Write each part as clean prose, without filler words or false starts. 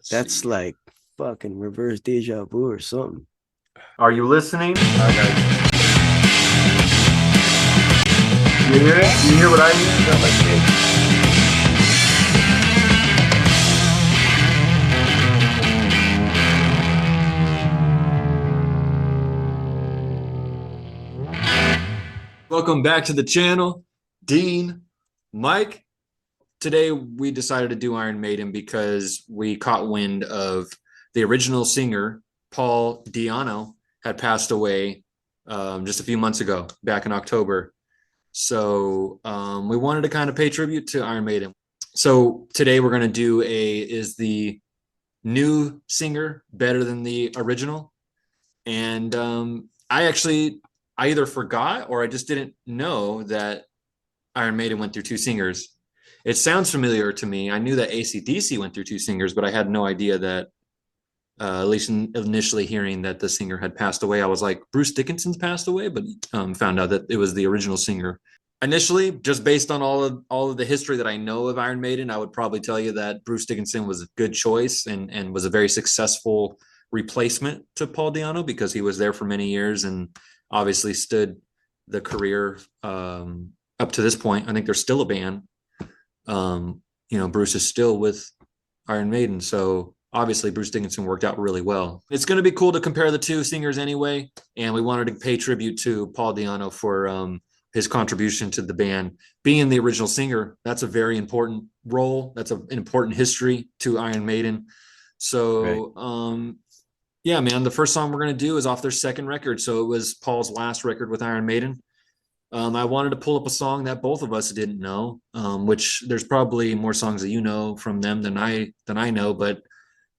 That's like fucking reverse deja vu or something. Are you listening? You hear it? You hear what I hear? No, let's see. Welcome back to the channel, Dean, Mike. Today we decided to do Iron Maiden because we caught wind of the original singer, Paul Di'Anno, had passed away just a few months ago, back in October. So we wanted to kind of pay tribute to Iron Maiden. So today we're going to do is the new singer better than the original? And I either forgot or I just didn't know that Iron Maiden went through two singers. It sounds familiar to me. I knew that AC/DC went through two singers, but I had no idea that, at least initially hearing that the singer had passed away, I was like, Bruce Dickinson's passed away, but found out that it was the original singer. Initially, just based on all of the history that I know of Iron Maiden, I would probably tell you that Bruce Dickinson was a good choice and was a very successful replacement to Paul Di'Anno because he was there for many years and obviously stood the career up to this point. I think they're still a band. Bruce is still with Iron Maiden, so obviously Bruce Dickinson worked out really well. It's going to be cool to compare the two singers anyway, and we wanted to pay tribute to Paul Di'Anno for his contribution to the band. Being the original singer, that's a very important role. That's an important history to Iron Maiden. So, right. Yeah, man, the first song we're going to do is off their second record. So it was Paul's last record with Iron Maiden. I wanted to pull up a song that both of us didn't know, which there's probably more songs that you know from them than I know, but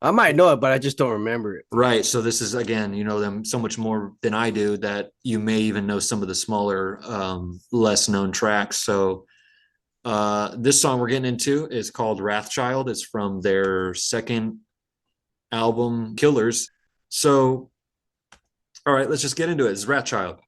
I might know it, but I just don't remember it. Right. So this is, again, you know them so much more than I do that you may even know some of the smaller, less known tracks. So this song we're getting into is called Wrathchild. It's from their second album, Killers. So, all right, let's just get into it. It's Wrathchild.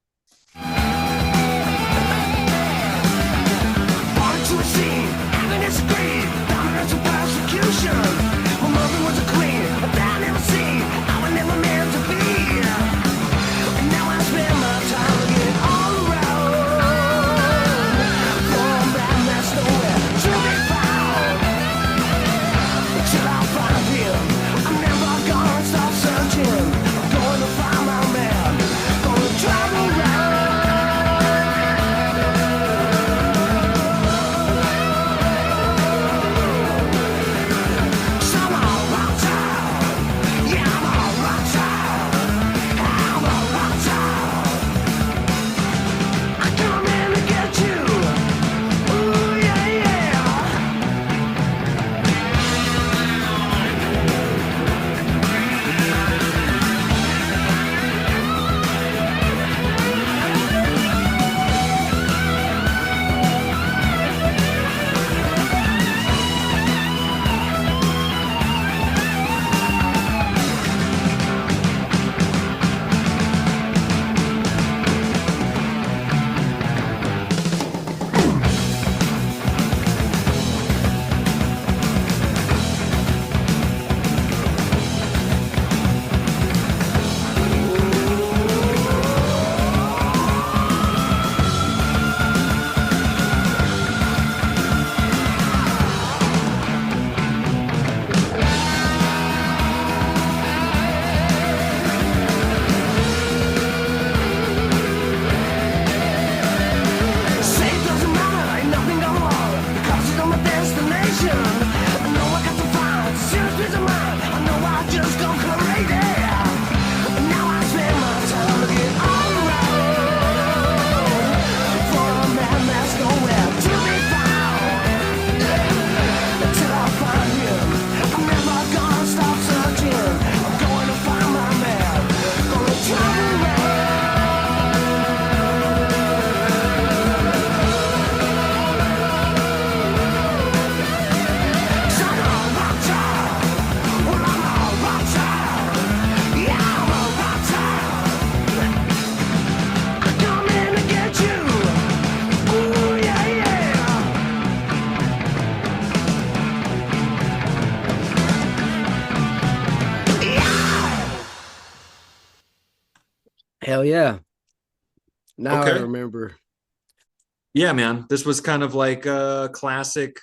Travel Hell yeah. Now I Okay. remember. Yeah, man. This was kind of like a classic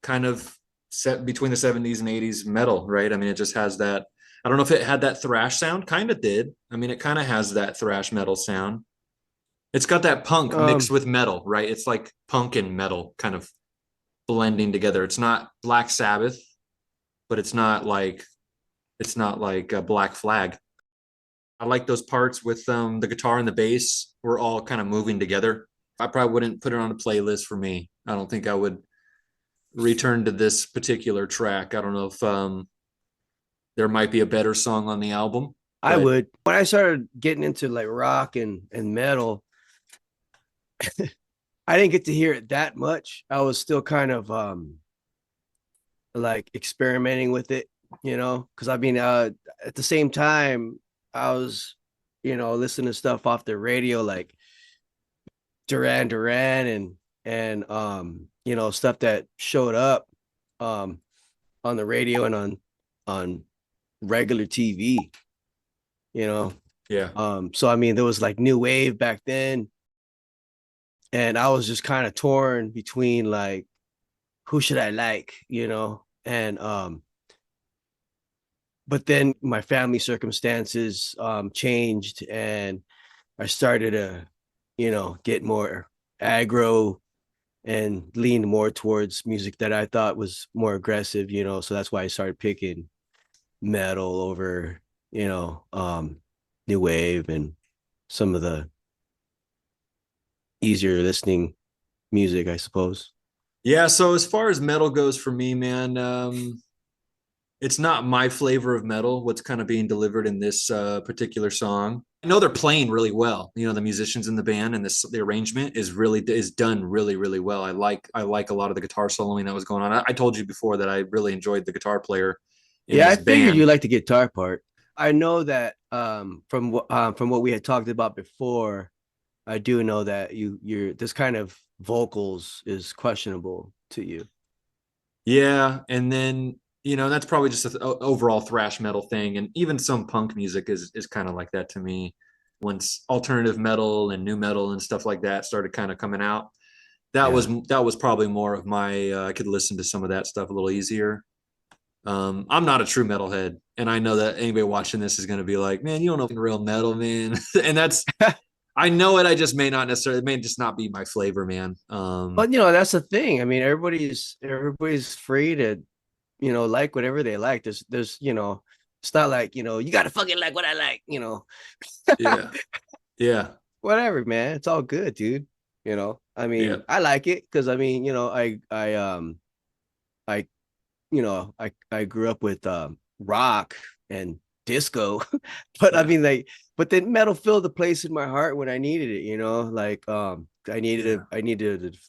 kind of set between the 70s and 80s metal, right? I mean, it just has that. I don't know if it had that thrash sound, kind of did. I mean, it kind of has that thrash metal sound. It's got that punk mixed Um, with metal, right? It's like punk and metal kind of blending together. It's not Black Sabbath, but it's not like a Black Flag. I like those parts with the guitar and the bass were all kind of moving together. I probably wouldn't put it on a playlist for me. I don't think I would return to this particular track. I don't know if there might be a better song on the album, I but would. When I started getting into like rock and metal, I didn't get to hear it that much. I was still kind of like experimenting with it, because I mean, at the same time, I was, listening to stuff off the radio like Duran Duran and stuff that showed up um on the radio and on regular TV, you know. yeah. So I mean there was like new wave back then, and I was just kind of torn between like who should I like. And but then my family circumstances changed, and I started to, get more aggro and leaned more towards music that I thought was more aggressive. So that's why I started picking metal over, new wave and some of the easier listening music, I suppose. Yeah, so as far as metal goes for me, man, it's not my flavor of metal, what's kind of being delivered in this particular song. I know they're playing really well. You know, the musicians in the band and the arrangement is done really, really well. I like a lot of the guitar soloing that was going on. I told you before that I really enjoyed the guitar player in Yeah, I this figured band. you like the guitar part. I know that from what we had talked about before, I do know that you're this kind of vocals is questionable to you. Yeah, and then that's probably just an overall thrash metal thing, and even some punk music is kind of like that to me. Once alternative metal and new metal and stuff like that started kind of coming out, Yeah. that was probably more of my I could listen to some of that stuff a little easier. I'm not a true metalhead, and I know that anybody watching this is going to be like, "Man, you don't know real metal, man," and that's I know it. I just may not necessarily, it may just not be my flavor, man. But that's the thing. I mean, everybody's free to, like whatever they like. There's it's not like, you gotta fucking like what I like. Yeah, yeah, Whatever, man. It's all good, dude. I yeah. mean, I like it because I mean, I I grew up with rock and disco, but I Yeah. mean like, but then metal filled the place in my heart when I needed it. Like Yeah. I needed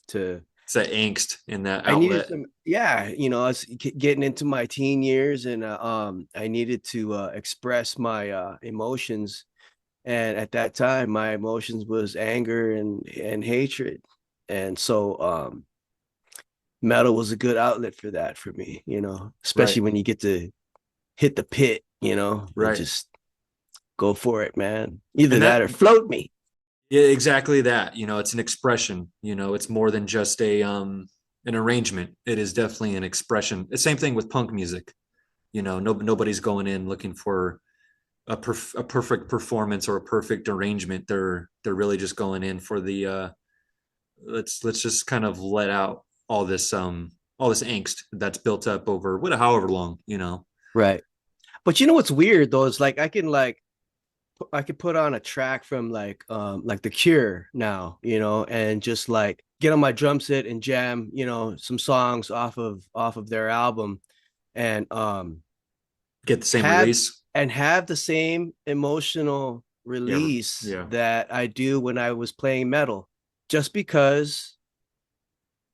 to It's that angst in that I needed outlet. some, yeah, I was getting into my teen years, and I needed to express my emotions. And at that time, my emotions was anger and hatred. And so metal was a good outlet for that for me, especially Right. when you get to hit the pit, and Right. just go for it, man. Either And that that, or float me. yeah, exactly that. It's an expression. It's more than just a an arrangement. It is definitely an expression. The same thing with punk music. Nobody's going in looking for a perfect performance or a perfect arrangement. They're really just going in for the let's just kind of let out all this angst that's built up over however long. Right. But you know what's weird though? Is like I could put on a track from like The Cure now, and just like get on my drum set and jam, some songs off of their album, and Get the same have release. have the same emotional Yeah. release Yeah. that I do when I was playing metal, just because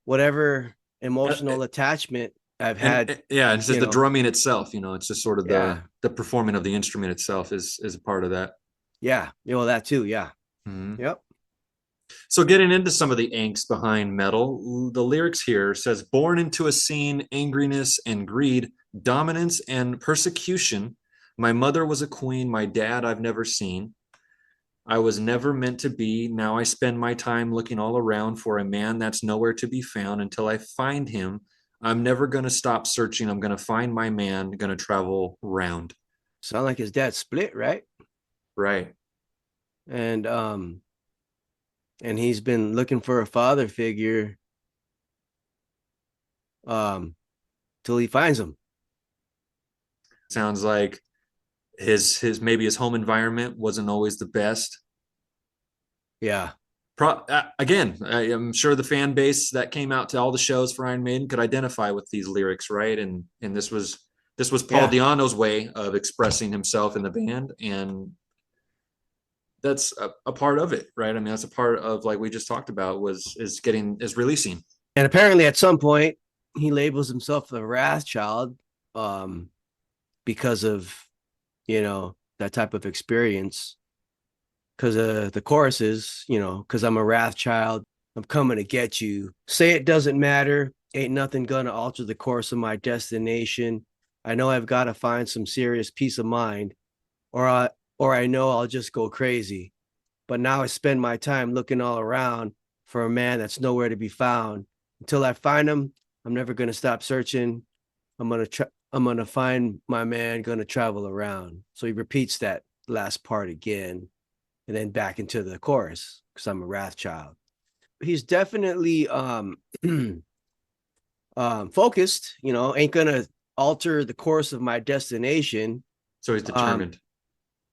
whatever Uh, emotional attachment I've and had, yeah, it's just you the know, drumming itself. It's just sort of yeah, the performing of the instrument itself is a part of that. yeah, that too, yeah, Mhm. yep. So getting into some of the angst behind metal, the lyrics here says, "Born into a scene, angriness and greed, dominance and persecution. My mother was a queen. My dad I've never seen. I was never meant to be. Now I spend my time looking all around for a man that's nowhere to be found until I find him. I'm never going to stop searching. I'm going to find my man, going to travel round. Sound like his dad split, right? Right. And he's been looking for a father figure um till he finds him. Sounds like his maybe his home environment wasn't always the best. Yeah. Again, I am sure the fan base that came out to all the shows for Iron Maiden could identify with these lyrics, right? And this was Paul Yeah. Di'Anno's way of expressing himself in the band, and that's a part of it, right? I mean, that's a part of, like we just talked about, is releasing. And apparently at some point he labels himself a Wrathchild um because of, that type of experience. Because the choruses, because I'm a Wrathchild, I'm coming to get you. Say it doesn't matter. Ain't nothing gonna alter the course of my destination. I know I've got to find some serious peace of mind, or I know I'll just go crazy. But now I spend my time looking all around for a man that's nowhere to be found. Until I find him, I'm never gonna stop searching. I'm gonna find my man. Gonna travel around. So he repeats that last part again, and then back into the chorus because I'm a Wrathchild. He's definitely focused. Ain't gonna alter the course of my destination. So he's Um, determined.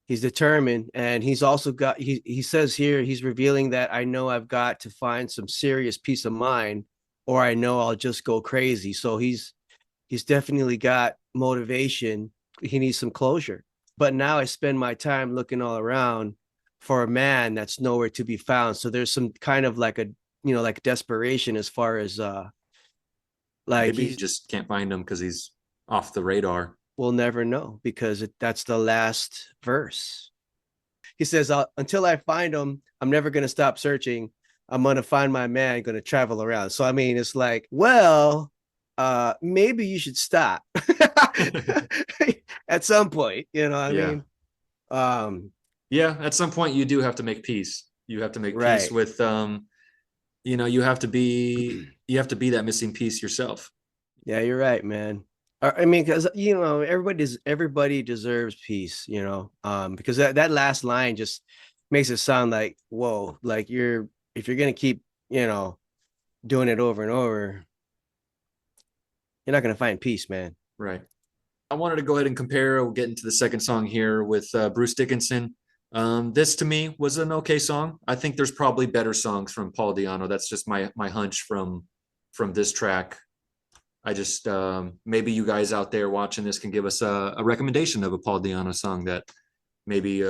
he's determined, and he's also got. He says here he's revealing that I know I've got to find some serious peace of mind, or I know I'll just go crazy. So he's definitely got motivation. He needs some closure. But now I spend my time looking all around for a man that's nowhere to be found. So there's some kind of like like desperation as far as like Maybe he he's just can't find him because he's off the radar. we'll never know because that's the last verse. He says, until I find him, I'm never going to stop searching. I'm going to find my man, going to travel around. So, I mean, it's like, well, maybe you should stop at some point, I Yeah. mean? Yeah, at some point you do have to make peace. You have to make peace Right. with you have to be that missing piece yourself. Yeah, you're right, man. I mean, because everybody deserves peace, because that last line just makes it sound like, whoa, like if you're gonna keep, doing it over and over, you're not gonna find peace, man. Right. I wanted to go ahead and compare. We'll get into the second song here with Bruce Dickinson. This to me was an okay song. I think there's probably better songs from Paul Di'Anno. That's just my hunch from this track. I just maybe you guys out there watching this can give us a recommendation of a Paul Di'Anno song that maybe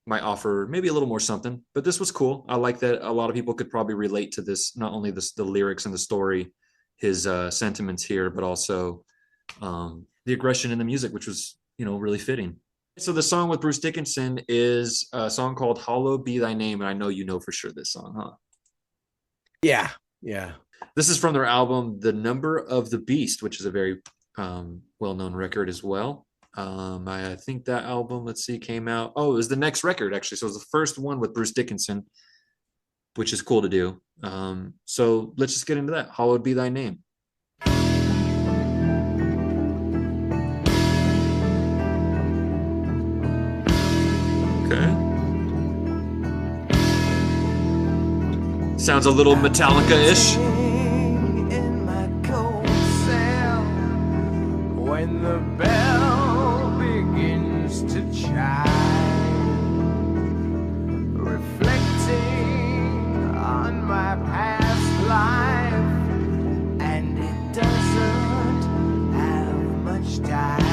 might offer maybe a little more something. But this was cool. I like that a lot of people could probably relate to this, not only the lyrics and the story, his sentiments here, but also the aggression in the music, which was really fitting. So the song with Bruce Dickinson is a song called "Hallowed Be Thy Name," and I know you know for sure this song, huh? Yeah, yeah. This is from their album "The Number of the Beast," which is a very well-known record as well. I think that album, let's see, came out. Oh, it was the next record actually. So it was the first one with Bruce Dickinson, which is cool to do. So let's just get into that. "Hallowed Be Thy Name." Okay. Sounds a little Metallica-ish. When the bell begins to chime, reflecting on my past life, and it doesn't have much time,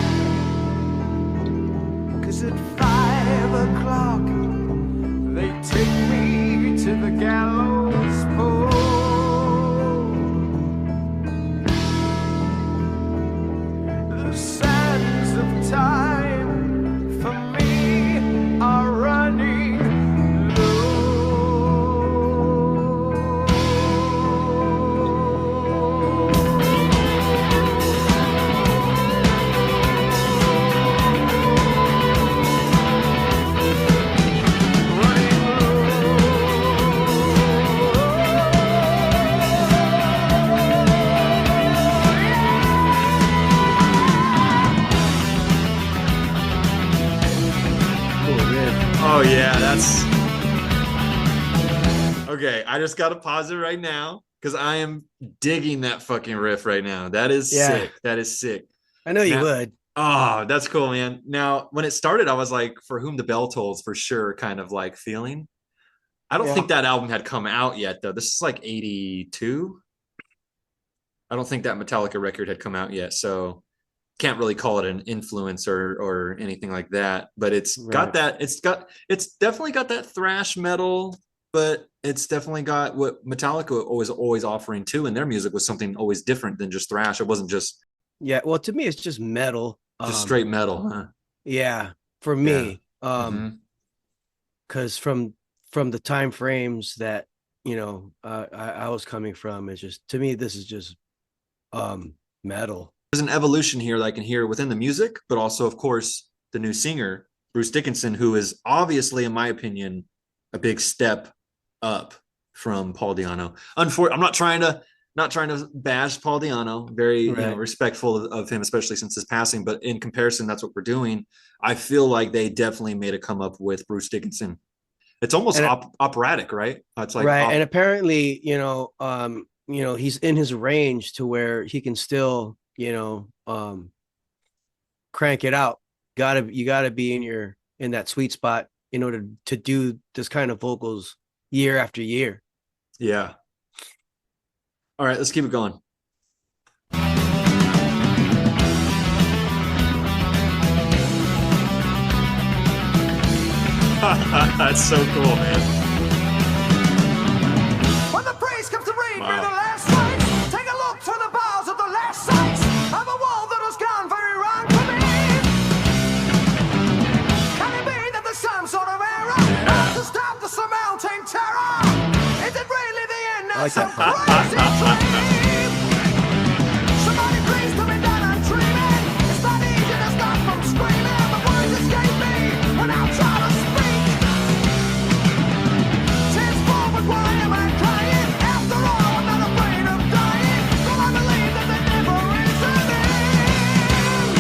'cause at 5 o'clock they take me to the gallows pole. The sands of time for me are running low. yeah, that's okay. I just gotta pause it right now because I am digging that fucking riff right now. That is Yeah, sick. That is sick. I know you Now, would. oh, that's cool, man. Now, when it started, I was like, "For Whom the Bell Tolls," for sure, kind of like feeling. I don't Yeah. think that album had come out yet, though. This is like '82. I don't think that Metallica record had come out yet, so can't really call it an influence or anything like that. But it's got Right. that. It's definitely got that thrash metal, but it's definitely got what Metallica was always offering too. And their music was something always different than just thrash. It wasn't Yeah. Well, to me, it's just metal. just straight metal, huh? Yeah, for Yeah. me, Mm-hmm. because from the time frames that I was coming from, it's just to me this is just metal. There's an evolution here that I can hear within the music, but also, of course, the new singer, Bruce Dickinson, who is obviously, in my opinion, a big step up from Paul Di'Anno. I'm not trying to bash Paul Di'Anno. Very, Right. respectful of him, especially since his passing. But in comparison, that's what we're doing. I feel like they definitely made a come up with Bruce Dickinson. It's almost And operatic, right? It's like right, and apparently, he's in his range to where he can still, crank it out. You gotta be in that sweet spot in order to do this kind of vocals year after year. yeah. All right, let's keep it going. That's so cool, man. When the praise comes to read Wow. me the last rites, take a look through the bars of the last sites of a wall that has gone very wrong for me. Can it be that there's some sort of error to stop the surmounting terror? Is it really the end of I like some that crazy dream? Somebody please tell me that I'm dreaming. It's not easy to stop from screaming, but words escape me when I try to speak. Tears forward, why am I crying? After all, I'm not afraid of dying. But I believe that there never is an end.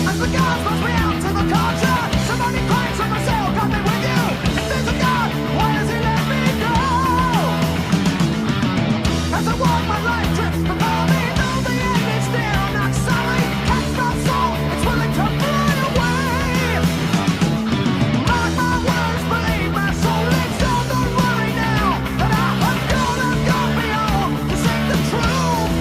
As the gods must be out to the culture, somebody cries from the cell, got me with you. If there's a God, why does he let me go? As I walk my life drifts before me, though the end is near, I'm not sorry. Catch my soul, it's willing to fly away. Mark my words, believe my soul, it's all, don't worry now, that I have gone beyond to seek the truth.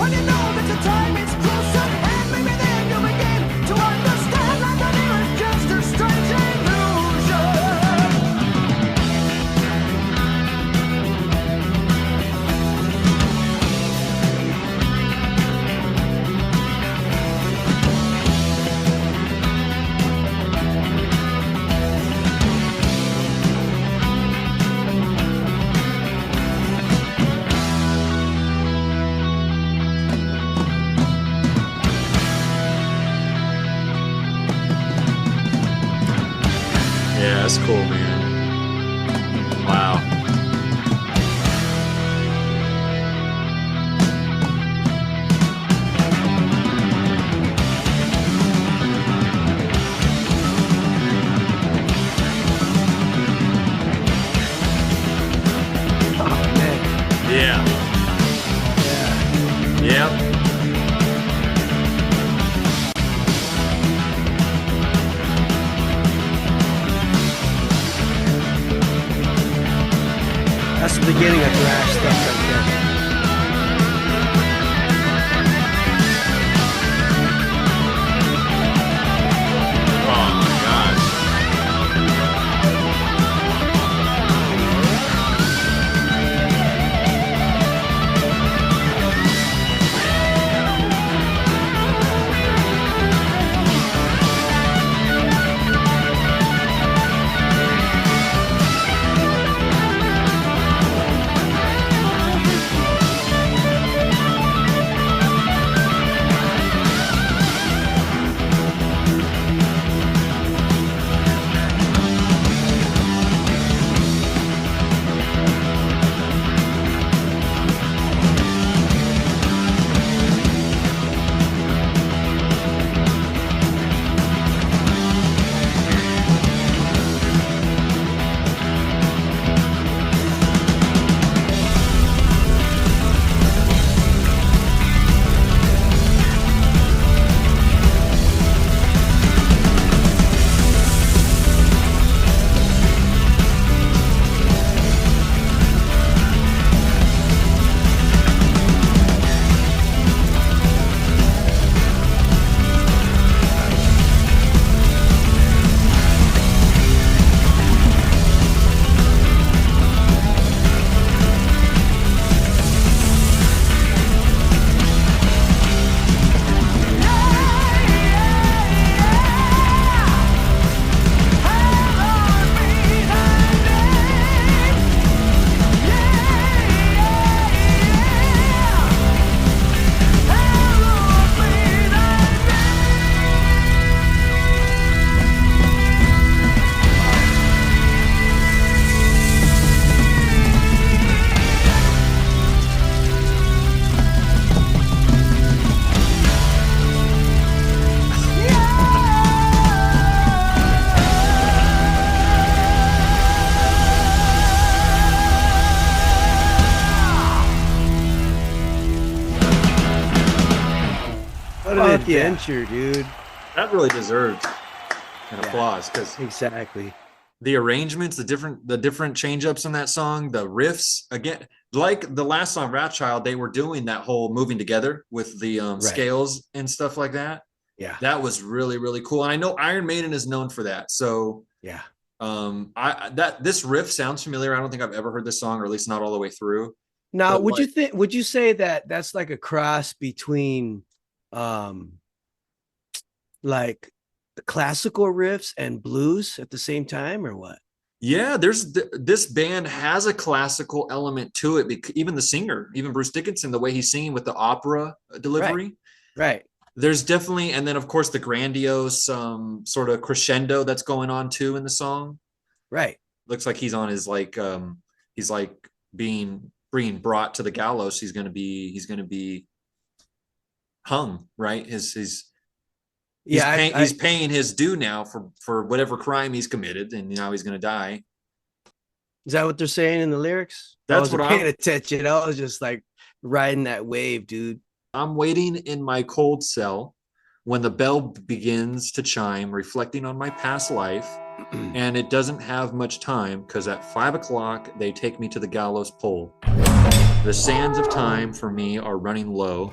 When you know that the time is closer, and maybe then you'll begin to understand like an era just a strange illusion. Yeah, that's cool, man. Wow. Oh man. Yeah. Yeah. Yep. That's the beginning of thrash stuff right there. Oh my gosh. What an adventure, dude. That really deserved an Yeah. applause because Exactly. the arrangements, the different change ups in that song, the riffs again, like the last song, Wrathchild, they were doing that whole moving together with the Right. scales and stuff like that. Yeah. That was really, really cool. And I know Iron Maiden is known for that. So Yeah. I that this riff sounds familiar. I don't think I've ever heard this song, or at least not all the way through. Now, But would you think? Would you say that that's like a cross between, um, like the classical riffs and blues at the same time, or what? yeah, this band has a classical element to it. Even the singer, even Bruce Dickinson, the way he's singing with the opera delivery, Right. there's definitely, and then of course the grandiose sort of crescendo that's going on too in the song. Right. Looks like he's on his he's like being brought to the gallows. He's gonna be hung, right? Yeah. He's paying his due now for whatever crime he's committed, and now he's gonna die. Is that what they're saying in the lyrics? I That's wasn't what paying attention. I was just like riding that wave, dude. I'm waiting in my cold cell when the bell begins to chime, reflecting on my past life. And it doesn't have much time because at 5 o'clock they take me to the gallows pole. The sands of time for me are running low.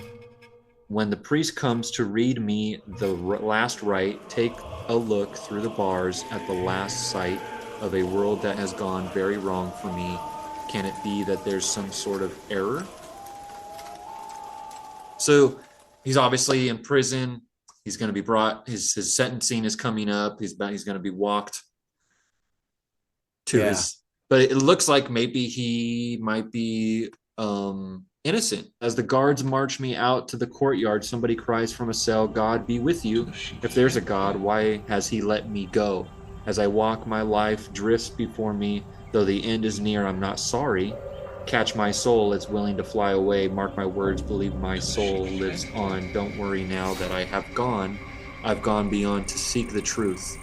When the priest comes to read me the last rite, take a look through the bars at the last sight of a world that has gone very wrong for me. Can it be that there's some sort of error? So he's obviously in prison. He's going to be brought. His sentencing is coming up. He's going to be walked to his. But it looks like maybe he might be innocent. As the guards march me out to the courtyard, somebody cries from a cell, "God be with you. If there's a God, why has he let me go? As I walk, my life drifts before me. Though the end is near, I'm not sorry. Catch my soul, it's willing to fly away. Mark my words, believe my soul lives on. Don't worry now that I have gone. I've gone beyond to seek the truth.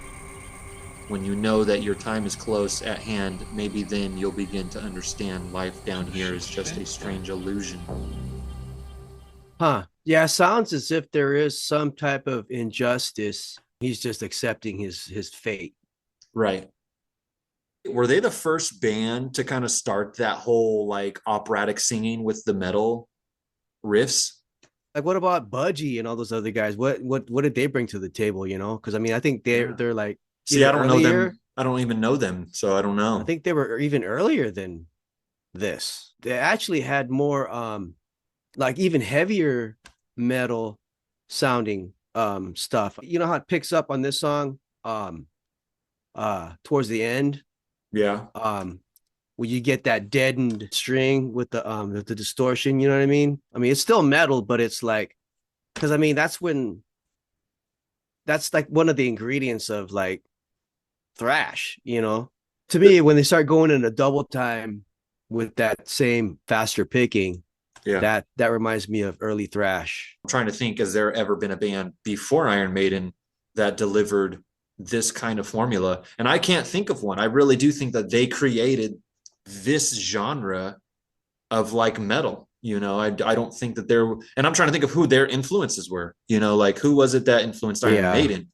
When you know that your time is close at hand, maybe then you'll begin to understand life down here is just a strange illusion." Huh. Yeah, sounds as if there is some type of injustice. He's just accepting his fate. Right. Were they the first band to kind of start that whole like operatic singing with the metal riffs? Like, what about Budgie and all those other guys? What did they bring to the table? Because I mean, I think they're Yeah. they're like See, either I don't know earlier. them. I don't even know them, so I don't I know. think they were even earlier than this. They actually had more like even heavier metal sounding stuff. You know how it picks up on this song towards the end Yeah. where you get that deadened string with the distortion, you know what I mean? I mean, it's still metal, but it's like because I mean that's like one of the ingredients of like thrash, To me, when they start going in a double time with that same faster picking, Yeah. that reminds me of early thrash. I'm trying to think, has there ever been a band before Iron Maiden that delivered this kind of formula? And I can't think of one. I really do think that they created this genre of like metal. I don't think that and I'm trying to think of who their influences were, like who was it that influenced Iron Yeah. Maiden?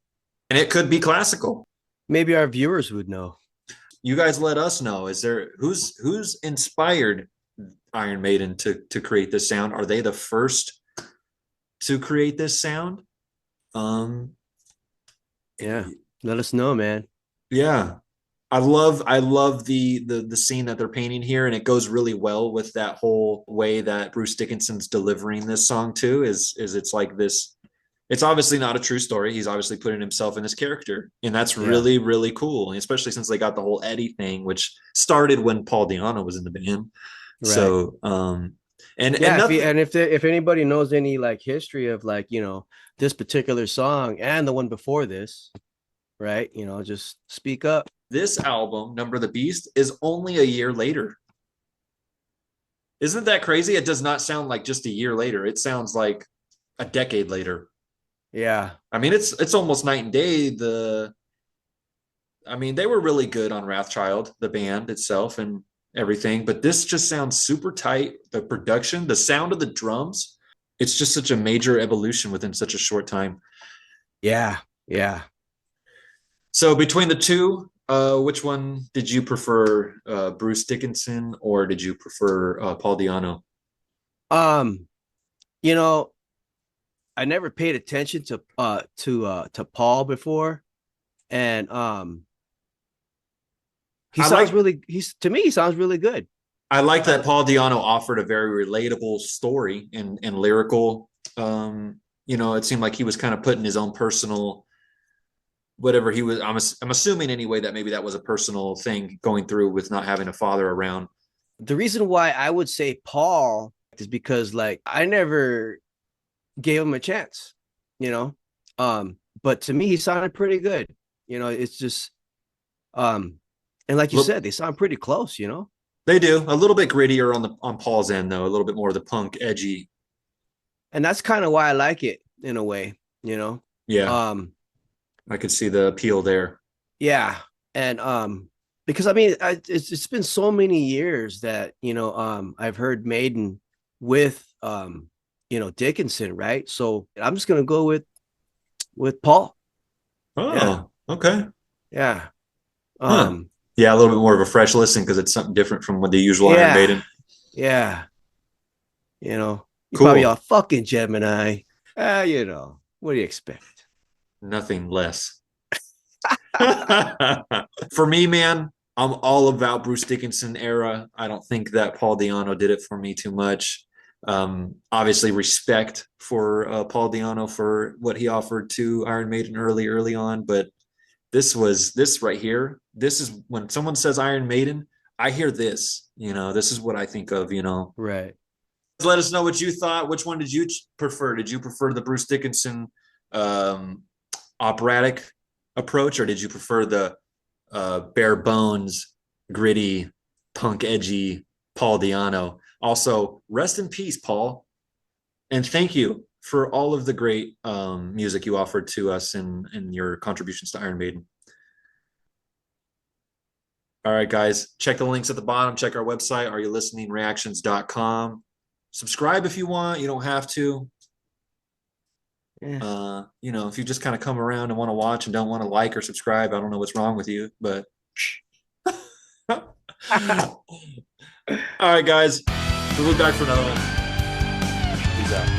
And it could be classical. Maybe our viewers would know. You guys let us know. Is there who's inspired Iron Maiden to create this sound? Are they the first to create this sound? Um, Yeah. Let us know, man. yeah. I love the scene that they're painting here, and it goes really well with that whole way that Bruce Dickinson's delivering this song too. Is it's like this. It's obviously not a true story. He's obviously putting himself in this character, and that's Yeah. really really cool. Especially since they got the whole Eddie thing, which started when Paul Di'Anno was in the band. Right. So and Yeah, nothing. if anybody knows any like history of like, this particular song and the one before this, right? Just speak up. This album, Number of the Beast, is only a year later. Isn't that crazy? It does not sound like just a year later. It sounds like a decade later. Yeah. I mean, it's almost night and day. I mean, they were really good on Wrathchild, the band itself, and everything. But this just sounds super tight. The production, the sound of the drums, it's just such a major evolution within such a short time. Yeah. Yeah. So between the two, which one did you prefer, Bruce Dickinson, or did you prefer Paul Di'Anno? Um, you know, I never paid attention to Paul before. And he I sounds like really he's to me he sounds really good. I like I that Paul Di'Anno offered a very relatable story and lyrical. It seemed like he was kind of putting his own personal whatever he was. I'm assuming anyway that maybe that was a personal thing going through with not having a father around. The reason why I would say Paul is because like I never gave him a chance, you know. But to me he sounded pretty good. It's just and like you Look, said, they sound pretty close. they do a little bit grittier on Paul's end though, a little bit more of the punk edgy. And that's kind of why I like it in a way. Yeah, Um, I could see the appeal there. yeah. And because I mean it's been so many years that I've heard Maiden with Dickinson, right? So I'm just gonna go with Paul. Yeah, Oh, okay. yeah. Huh. Um, Yeah, a little bit more of a fresh listen because it's something different from what the usual Iron yeah, Maiden. yeah. You're probably Cool. a fucking Gemini. What do you expect? Nothing less. For me, man, I'm all about Bruce Dickinson era. I don't think that Paul Di'Anno did it for me too much. Obviously, respect for Paul Di'Anno for what he offered to Iron Maiden early on, but this right here. This is when someone says Iron Maiden, I hear this. This is what I think of. Right. Let us know what you thought. Which one did you prefer? Did you prefer the Bruce Dickinson um, operatic approach, or did you prefer the bare bones, gritty, punk, edgy Paul Di'Anno? Also, rest in peace, Paul, and thank you for all of the great music you offered to us and your contributions to Iron Maiden. All right, guys, check the links at the bottom. Check our website, areyoulisteningreactions.com. Subscribe if you want. You don't have to. Yeah. If you just kind of come around and want to watch and don't want to like or subscribe, I don't know what's wrong with you, but All right, guys. We'll be back for another one. Peace out.